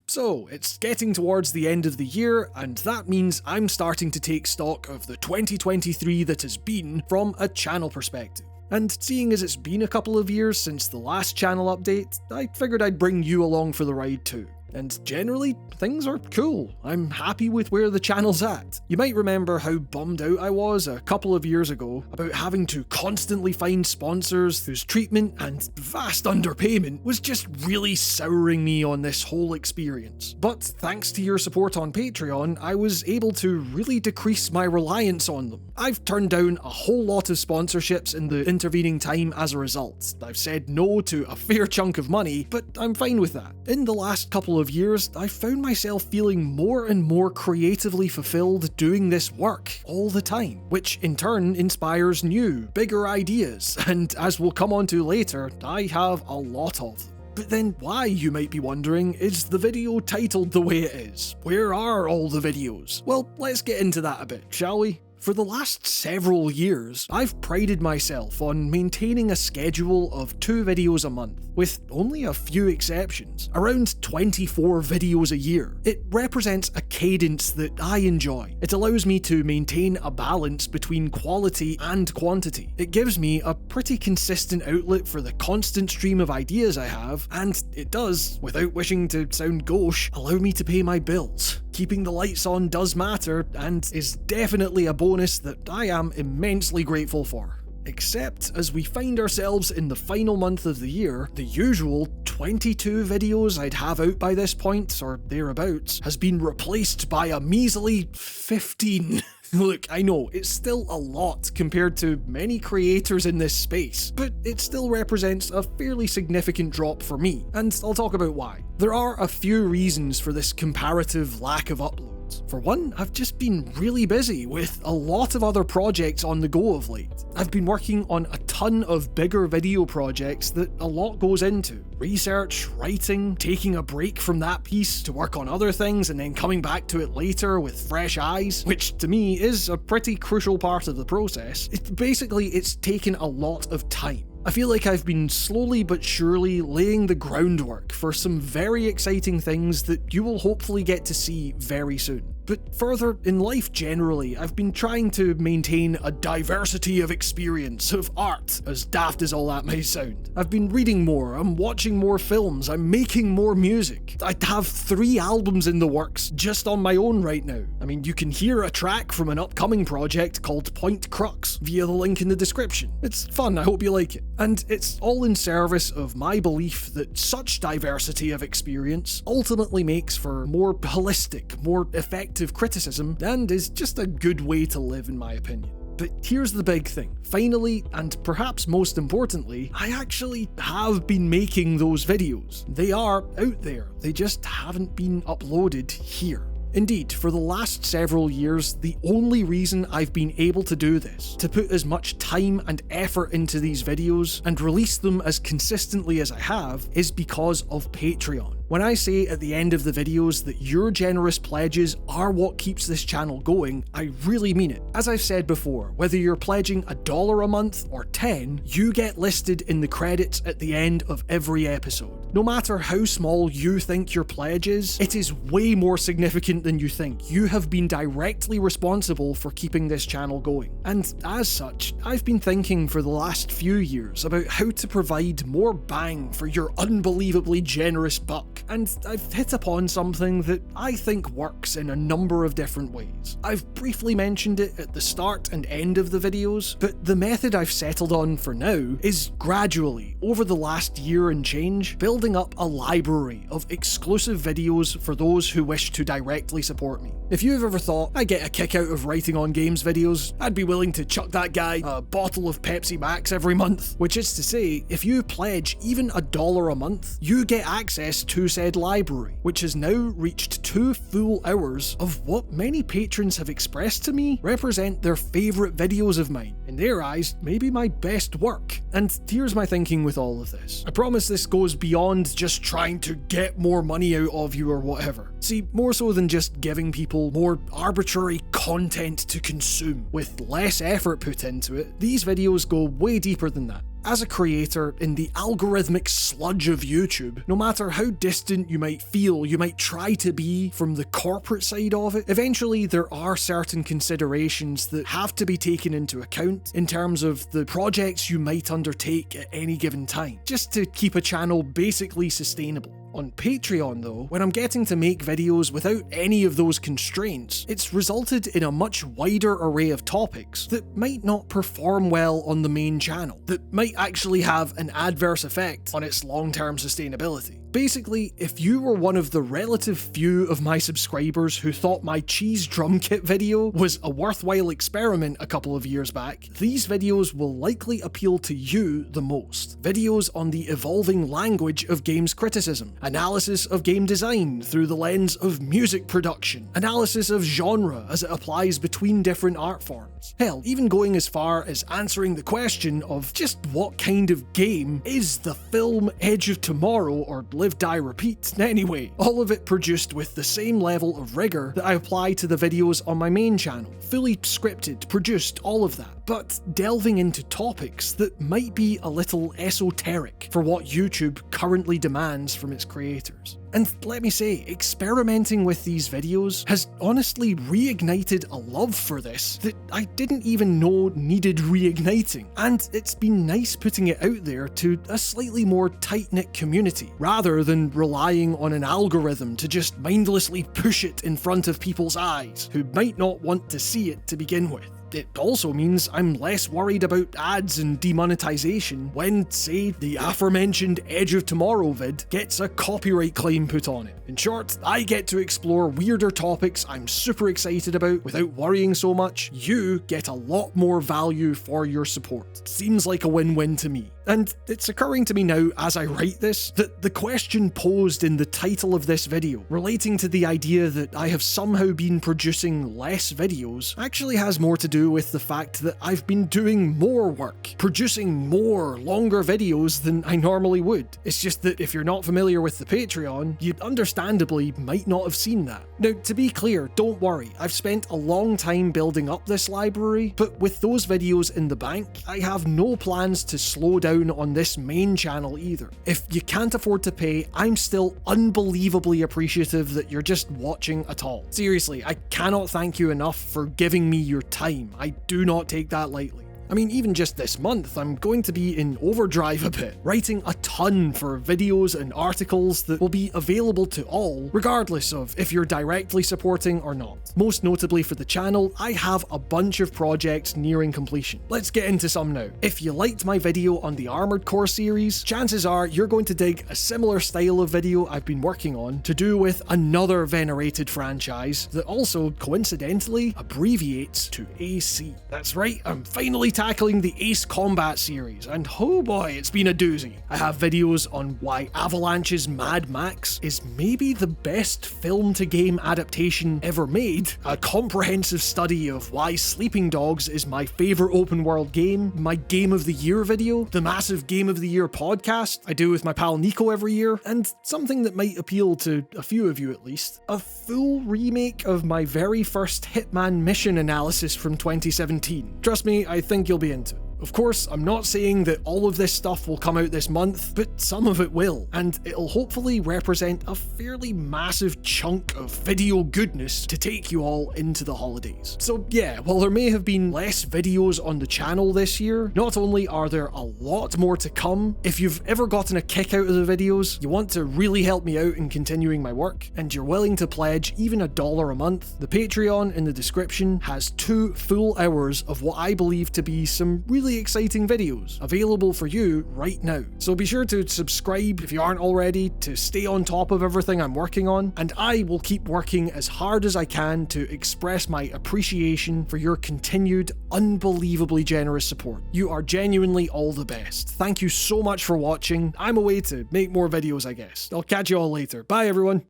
So, it's getting towards the end of the year, and that means I'm starting to take stock of the 2023 that has been from a channel perspective. And seeing as it's been a couple of years since the last channel update, I figured I'd bring you along for the ride too. And generally, things are cool. I'm happy with where the channel's at. You might remember how bummed out I was a couple of years ago about having to constantly find sponsors whose treatment and vast underpayment was just really souring me on this whole experience. But thanks to your support on Patreon, I was able to really decrease my reliance on them. I've turned down a whole lot of sponsorships in the intervening time as a result. I've said no to a fair chunk of money, but I'm fine with that. In the last couple of years, I found myself feeling more and more creatively fulfilled doing this work all the time, which in turn inspires new, bigger ideas, and as we'll come on to later, I have a lot of them. But then why, you might be wondering, is the video titled the way it is? Where are all the videos? Well, let's get into that a bit, shall we? For the last several years, I've prided myself on maintaining a schedule of 2 videos a month, with only a few exceptions, around 24 videos a year. It represents a cadence that I enjoy. It allows me to maintain a balance between quality and quantity. It gives me a pretty consistent outlet for the constant stream of ideas I have, and it does, without wishing to sound gauche, allow me to pay my bills. Keeping the lights on does matter, and is definitely a bonus that I am immensely grateful for. Except as we find ourselves in the final month of the year, the usual 22 videos I'd have out by this point, or thereabouts, has been replaced by a measly 15. Look, I know, it's still a lot compared to many creators in this space, but it still represents a fairly significant drop for me, and I'll talk about why. There are a few reasons for this comparative lack of uploads. For one, I've just been really busy with a lot of other projects on the go of late. I've been working on a ton of bigger video projects that a lot goes into. Research, writing, taking a break from that piece to work on other things and then coming back to it later with fresh eyes, which to me is a pretty crucial part of the process. It's taken a lot of time. I feel like I've been slowly but surely laying the groundwork for some very exciting things that you will hopefully get to see very soon. But further, in life generally, I've been trying to maintain a diversity of experience, of art, as daft as all that may sound. I've been reading more, I'm watching more films, I'm making more music. I have 3 albums in the works just on my own right now. I mean, you can hear a track from an upcoming project called Point Crux via the link in the description. It's fun, I hope you like it. And it's all in service of my belief that such diversity of experience ultimately makes for more holistic, more effective criticism, and is just a good way to live in my opinion. But here's the big thing. Finally, and perhaps most importantly, I actually have been making those videos. They are out there, they just haven't been uploaded here. Indeed, for the last several years, the only reason I've been able to do this, to put as much time and effort into these videos and release them as consistently as I have, is because of Patreon. When I say at the end of the videos that your generous pledges are what keeps this channel going, I really mean it. As I've said before, whether you're pledging $1 a month or 10, you get listed in the credits at the end of every episode. No matter how small you think your pledge is, it is way more significant than you think. You have been directly responsible for keeping this channel going. And as such, I've been thinking for the last few years about how to provide more bang for your unbelievably generous buck. And I've hit upon something that I think works in a number of different ways. I've briefly mentioned it at the start and end of the videos, but the method I've settled on for now is gradually, over the last year and change, building up a library of exclusive videos for those who wish to directly support me. If you've ever thought, I get a kick out of writing on games videos, I'd be willing to chuck that guy a bottle of Pepsi Max every month. Which is to say, if you pledge even $1 a month, you get access to said library, which has now reached 2 full hours of what many patrons have expressed to me represent their favourite videos of mine. In their eyes, maybe my best work. And here's my thinking with all of this. I promise this goes beyond just trying to get more money out of you or whatever. See, more so than just giving people more arbitrary content to consume with less effort put into it, these videos go way deeper than that. as a creator in the algorithmic sludge of YouTube, no matter how distant you might feel, you might try to be from the corporate side of it, eventually there are certain considerations that have to be taken into account in terms of the projects you might undertake at any given time, just to keep a channel basically sustainable. On Patreon though, when I'm getting to make videos without any of those constraints, it's resulted in a much wider array of topics that might not perform well on the main channel, that might actually have an adverse effect on its long-term sustainability. Basically, if you were one of the relative few of my subscribers who thought my cheese drum kit video was a worthwhile experiment a couple of years back, these videos will likely appeal to you the most. Videos on the evolving language of games criticism, analysis of game design through the lens of music production, analysis of genre as it applies between different art forms. Hell, even going as far as answering the question of just what kind of game is the film Edge of Tomorrow or Live, Die, Repeat. Anyway, all of it produced with the same level of rigor that I apply to the videos on my main channel. Fully scripted, produced, all of that, but delving into topics that might be a little esoteric for what YouTube currently demands from its creators. And let me say, experimenting with these videos has honestly reignited a love for this that I didn't even know needed reigniting, and it's been nice putting it out there to a slightly more tight-knit community, rather than relying on an algorithm to just mindlessly push it in front of people's eyes, who might not want to see it to begin with. It also means I'm less worried about ads and demonetization when, say, the aforementioned Edge of Tomorrow vid gets a copyright claim put on it. In short, I get to explore weirder topics I'm super excited about without worrying so much. You get a lot more value for your support. Seems like a win-win to me. And it's occurring to me now as I write this that the question posed in the title of this video, relating to the idea that I have somehow been producing less videos, actually has more to do with the fact that I've been doing more work, producing more longer videos than I normally would. It's just that if you're not familiar with the Patreon, you understandably might not have seen that. Now, to be clear, don't worry, I've spent a long time building up this library, but with those videos in the bank, I have no plans to slow down on this main channel either. If you can't afford to pay, I'm still unbelievably appreciative that you're just watching at all. Seriously, I cannot thank you enough for giving me your time. I do not take that lightly. I mean, even just this month, I'm going to be in overdrive a bit, writing a ton for videos and articles that will be available to all, regardless of if you're directly supporting or not. Most notably for the channel, I have a bunch of projects nearing completion. Let's get into some now. If you liked my video on the Armored Core series, chances are you're going to dig a similar style of video I've been working on to do with another venerated franchise that also, coincidentally, abbreviates to AC. That's right, I'm finally tackling the Ace Combat series, and oh boy, it's been a doozy. I have videos on why Avalanche's Mad Max is maybe the best film-to-game adaptation ever made, a comprehensive study of why Sleeping Dogs is my favourite open-world game, my Game of the Year video, the massive Game of the Year podcast I do with my pal Nico every year, and something that might appeal to a few of you at least, a full remake of my very first Hitman mission analysis from 2017. Trust me, I think you'll be into it. Of course, I'm not saying that all of this stuff will come out this month, but some of it will, and it'll hopefully represent a fairly massive chunk of video goodness to take you all into the holidays. So yeah, while there may have been less videos on the channel this year, not only are there a lot more to come, if you've ever gotten a kick out of the videos, you want to really help me out in continuing my work, and you're willing to pledge even $1 a month, the Patreon in the description has 2 full hours of what I believe to be some really exciting videos available for you right now. So be sure to subscribe if you aren't already to stay on top of everything I'm working on, and I will keep working as hard as I can to express my appreciation for your continued unbelievably generous support. You are genuinely all the best. Thank you so much for watching. I'm away to make more videos, I guess. I'll catch you all later. Bye everyone.